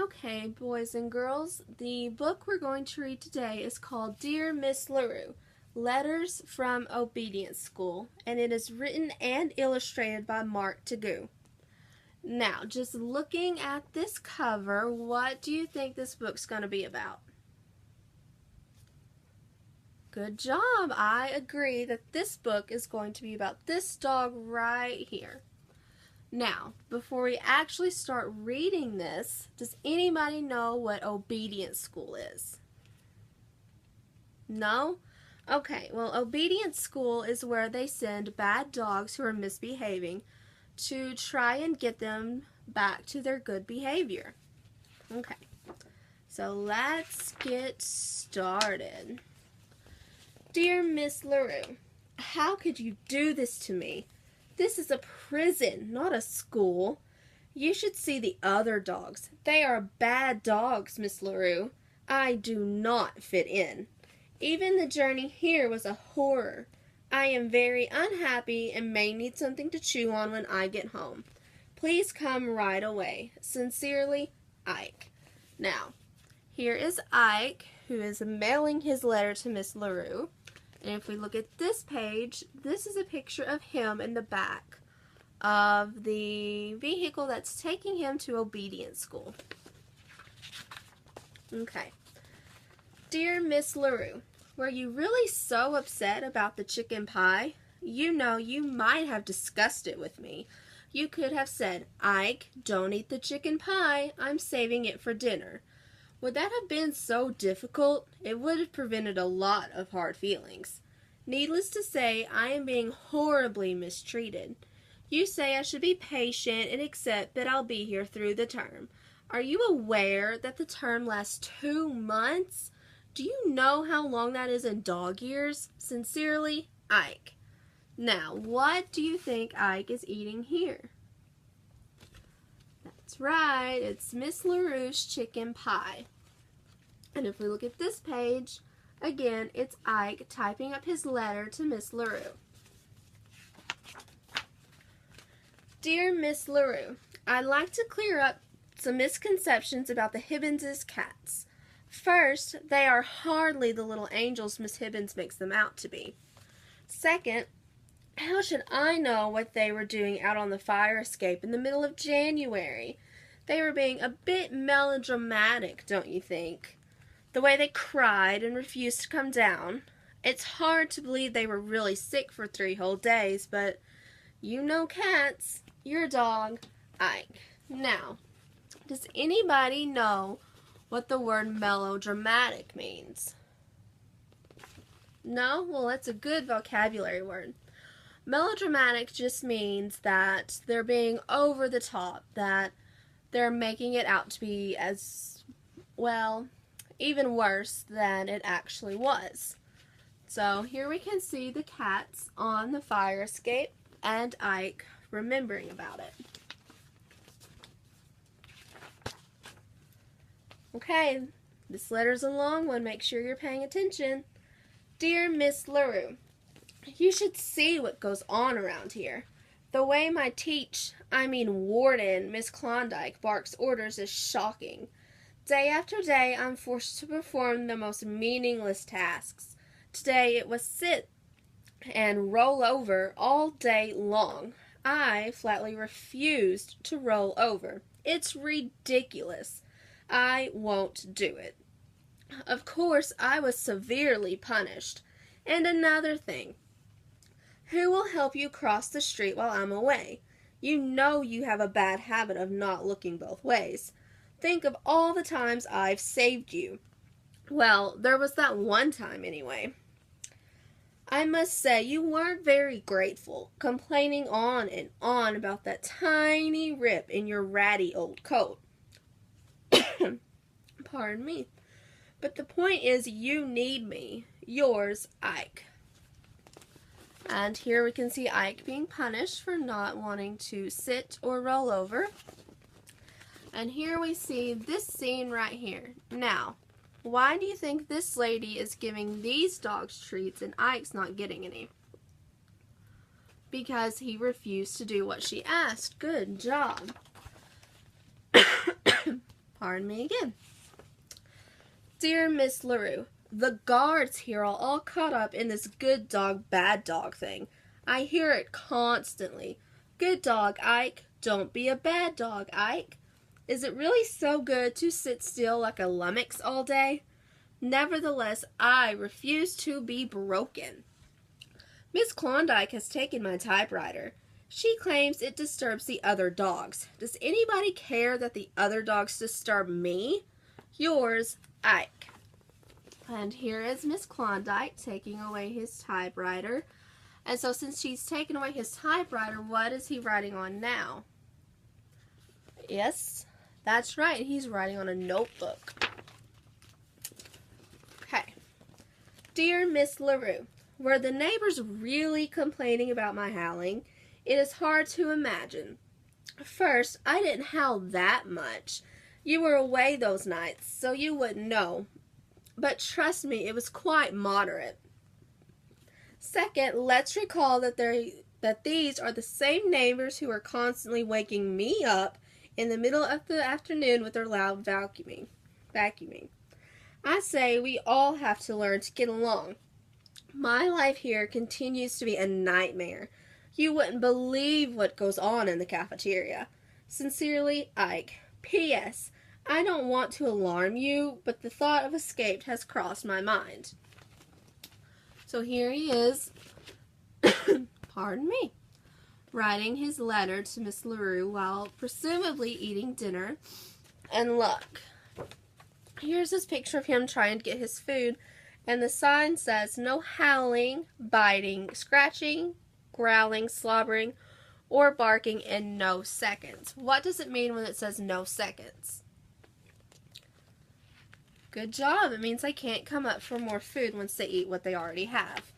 Okay, boys and girls, the book we're going to read today is called Dear Miss LaRue, Letters from Obedience School, and it is written and illustrated by Mark Tagoo. Now, just looking at this cover, what do you think this book's going to be about? Good job! I agree that this book is going to be about this dog right here. Now, before we actually start reading this, does anybody know what obedience school is? No? Okay, well, obedience school is where they send bad dogs who are misbehaving to try and get them back to their good behavior. Okay, so let's get started. Dear Miss LaRue, how could you do this to me? This is a prison, not a school. You should see the other dogs. They are bad dogs, Miss LaRue. I do not fit in. Even the journey here was a horror. I am very unhappy and may need something to chew on when I get home. Please come right away. Sincerely, Ike. Now, here is Ike, who is mailing his letter to Miss LaRue. And if we look at this page, this is a picture of him in the back of the vehicle that's taking him to obedience school. Okay. Dear Miss LaRue, were you really so upset about the chicken pie? You know, you might have discussed it with me. You could have said, Ike, don't eat the chicken pie. I'm saving it for dinner. Would that have been so difficult? It would have prevented a lot of hard feelings. Needless to say, I am being horribly mistreated. You say I should be patient and accept that I'll be here through the term. Are you aware that the term lasts 2 months? Do you know how long that is in dog years? Sincerely, Ike. Now, what do you think Ike is eating here? That's right, it's Miss LaRue's chicken pie. And if we look at this page, again, it's Ike typing up his letter to Miss LaRue. Dear Miss LaRue, I'd like to clear up some misconceptions about the Hibbins' cats. First, they are hardly the little angels Miss Hibbins makes them out to be. Second, how should I know what they were doing out on the fire escape in the middle of January? They were being a bit melodramatic, don't you think? The way they cried and refused to come down. It's hard to believe they were really sick for 3 whole days, but you know cats. Your dog, Ike. Now, does anybody know what the word melodramatic means? No? Well, that's a good vocabulary word. Melodramatic just means that they're being over the top, that they're making it out to be as, well, even worse than it actually was. So here we can see the cats on the fire escape and Ike remembering about it. Okay, this letter's a long one. Make sure you're paying attention. Dear Miss LaRue, you should see what goes on around here. The way my warden, Miss Klondike, barks orders is shocking. Day after day, I'm forced to perform the most meaningless tasks. Today, it was sit and roll over all day long. I flatly refused to roll over. It's ridiculous. I won't do it. Of course, I was severely punished. And another thing. Who will help you cross the street while I'm away? You know you have a bad habit of not looking both ways. Think of all the times I've saved you. Well, there was that one time anyway. I must say you weren't very grateful, complaining on and on about that tiny rip in your ratty old coat. Pardon me. But the point is you need me. Yours, Ike. And here we can see Ike being punished for not wanting to sit or roll over. And here we see this scene right here. Now, why do you think this lady is giving these dogs treats and Ike's not getting any? Because he refused to do what she asked. Good job. Pardon me again. Dear Miss LaRue, the guards here are all caught up in this good dog, bad dog thing. I hear it constantly. Good dog, Ike. Don't be a bad dog, Ike. Is it really so good to sit still like a lummox all day? Nevertheless, I refuse to be broken. Miss Klondike has taken my typewriter. She claims it disturbs the other dogs. Does anybody care that the other dogs disturb me? Yours, Ike. And here is Miss Klondike taking away his typewriter. And so since she's taken away his typewriter, what is he writing on now? Yes, that's right. He's writing on a notebook. Okay. Dear Miss LaRue, were the neighbors really complaining about my howling? It is hard to imagine. First, I didn't howl that much. You were away those nights, so you wouldn't know. But trust me, it was quite moderate. Second, let's recall that these are the same neighbors who are constantly waking me up in the middle of the afternoon with their loud vacuuming. I say we all have to learn to get along. My life here continues to be a nightmare. You wouldn't believe what goes on in the cafeteria. Sincerely, Ike. P.S. I don't want to alarm you, but the thought of escape has crossed my mind. So here he is, pardon me, writing his letter to Miss LaRue while presumably eating dinner. And look, here's this picture of him trying to get his food, and the sign says no howling, biting, scratching, growling, slobbering, or barking in no seconds. What does it mean when it says no seconds? Good job. It means they can't come up for more food once they eat what they already have.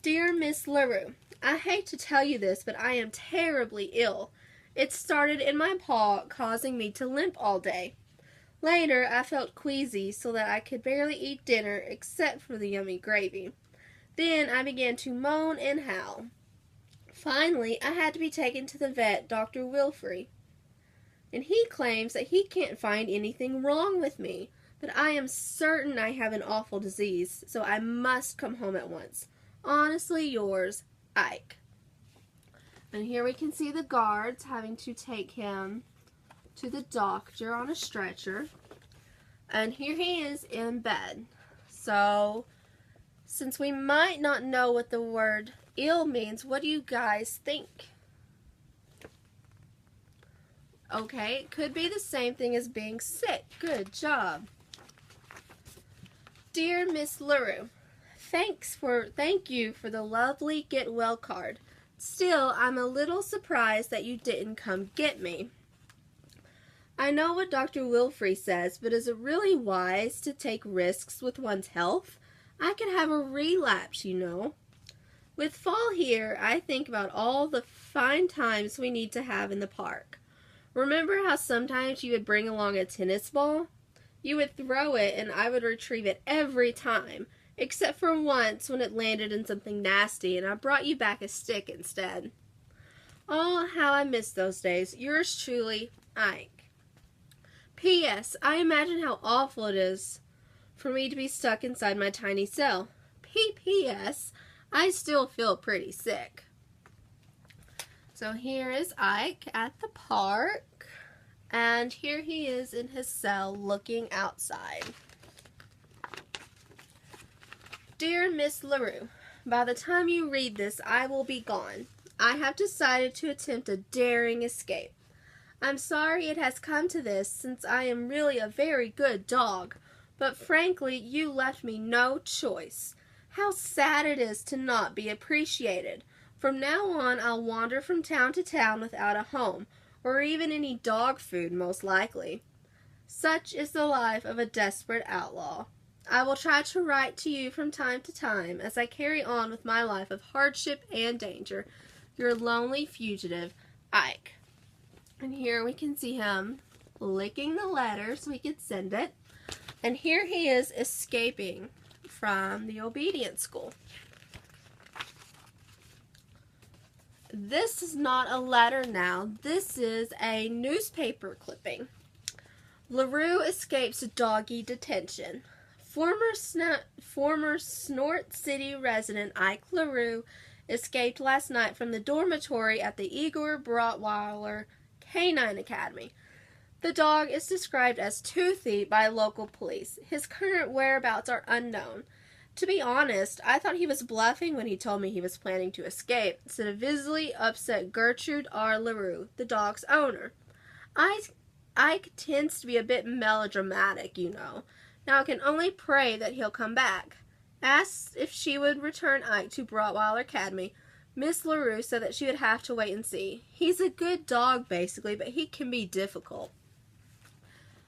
Dear Miss LaRue, I hate to tell you this, but I am terribly ill. It started in my paw, causing me to limp all day. Later, I felt queasy so that I could barely eat dinner except for the yummy gravy. Then I began to moan and howl. Finally, I had to be taken to the vet, Dr. Wilfrey. And he claims that he can't find anything wrong with me, but I am certain I have an awful disease, so I must come home at once. Honestly yours, Ike. And here we can see the guards having to take him to the doctor on a stretcher. And here he is in bed. So, since we might not know what the word ill means, what do you guys think? Okay, it could be the same thing as being sick. Good job. Dear Miss LaRue, thank you for the lovely get well card. Still, I'm a little surprised that you didn't come get me. I know what Dr. Wilfrey says, but is it really wise to take risks with one's health? I could have a relapse, you know. With fall here, I think about all the fine times we need to have in the park. Remember how sometimes you would bring along a tennis ball? You would throw it and I would retrieve it every time, except for once when it landed in something nasty and I brought you back a stick instead. Oh, how I miss those days. Yours truly, Ike. P.S. I imagine how awful it is for me to be stuck inside my tiny cell. P.P.S. I still feel pretty sick. So here is Ike at the park, and here he is in his cell looking outside. Dear Miss LaRue, by the time you read this, I will be gone. I have decided to attempt a daring escape. I'm sorry it has come to this, since I am really a very good dog, but frankly, you left me no choice. How sad it is to not be appreciated. From now on, I'll wander from town to town without a home, or even any dog food, most likely. Such is the life of a desperate outlaw. I will try to write to you from time to time as I carry on with my life of hardship and danger. Your lonely fugitive, Ike. And here we can see him licking the letter so we could send it. And here he is escaping from the obedience school. This is not a letter now. This is a newspaper clipping. LaRue escapes doggy detention. Former Snort City resident Ike LaRue escaped last night from the dormitory at the Igor Brotweiler Canine Academy. The dog is described as toothy by local police. His current whereabouts are unknown. To be honest, I thought he was bluffing when he told me he was planning to escape, said a visibly upset Gertrude R. LaRue, the dog's owner. Ike tends to be a bit melodramatic, you know. Now I can only pray that he'll come back. Asked if she would return Ike to Brotweiler Academy, Miss LaRue said that she would have to wait and see. He's a good dog, basically, but he can be difficult.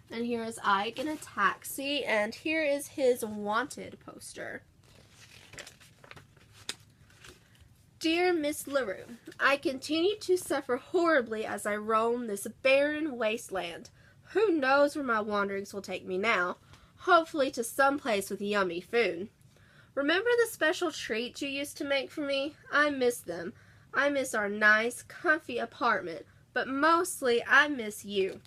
And here is Ike in a taxi, and here is his wanted poster. Dear Miss LaRue, I continue to suffer horribly as I roam this barren wasteland. Who knows where my wanderings will take me now? Hopefully to some place with yummy food. Remember the special treats you used to make for me? I miss them. I miss our nice, comfy apartment, but mostly I miss you.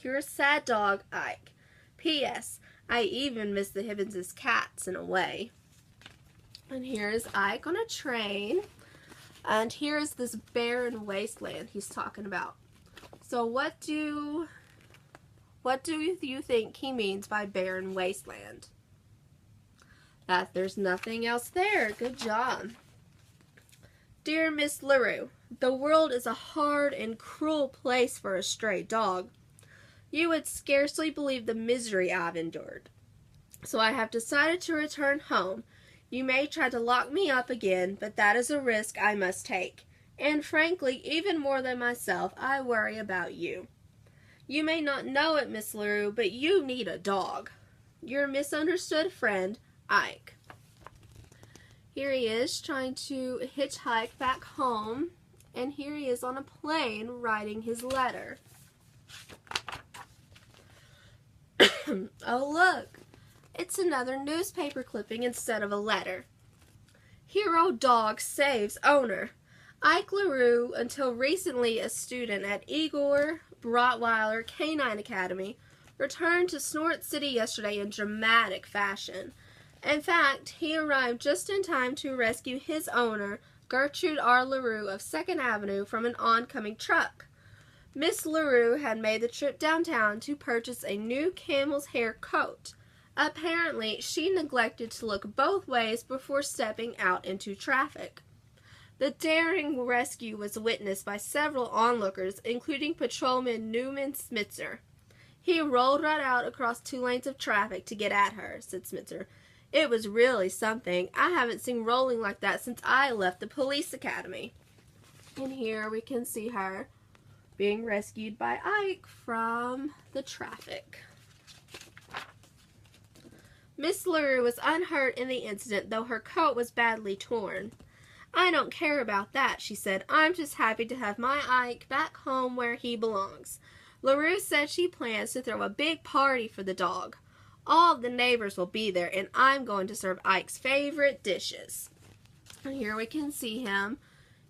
You're a sad dog, Ike. P.S. I even miss the Hibbins' cats in a way. And here's Ike on a train. And here is this barren wasteland he's talking about. So what do you think he means by barren wasteland? That there's nothing else there. Good job. Dear Miss LaRue, the world is a hard and cruel place for a stray dog. You would scarcely believe the misery I've endured. So I have decided to return home. You may try to lock me up again, but that is a risk I must take. And frankly, even more than myself, I worry about you. You may not know it, Miss LaRue, but you need a dog. Your misunderstood friend, Ike. Here he is trying to hitchhike back home, and here he is on a plane writing his letter. Oh, look. It's another newspaper clipping instead of a letter. Hero dog saves owner. Ike LaRue, until recently a student at Igor Brotweiler Canine Academy, returned to Snort City yesterday in dramatic fashion. In fact, he arrived just in time to rescue his owner, Gertrude R. LaRue of 2nd Avenue, from an oncoming truck. Miss LaRue had made the trip downtown to purchase a new camel's hair coat. Apparently, she neglected to look both ways before stepping out into traffic. The daring rescue was witnessed by several onlookers, including Patrolman Newman Smitzer. He rolled right out across 2 lanes of traffic to get at her, said Smitzer. It was really something. I haven't seen rolling like that since I left the police academy. And here we can see her being rescued by Ike from the traffic. Miss LaRue was unhurt in the incident, though her coat was badly torn. I don't care about that, she said. I'm just happy to have my Ike back home where he belongs. LaRue said she plans to throw a big party for the dog. All of the neighbors will be there, and I'm going to serve Ike's favorite dishes. And here we can see him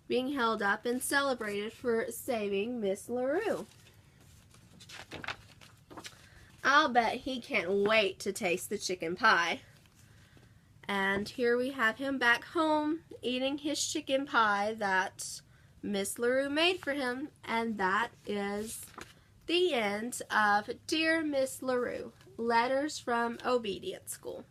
being held up and celebrated for saving Miss LaRue. I'll bet he can't wait to taste the chicken pie. And here we have him back home eating his chicken pie that Miss LaRue made for him. And that is the end of Dear Miss LaRue, Letters from Obedience School.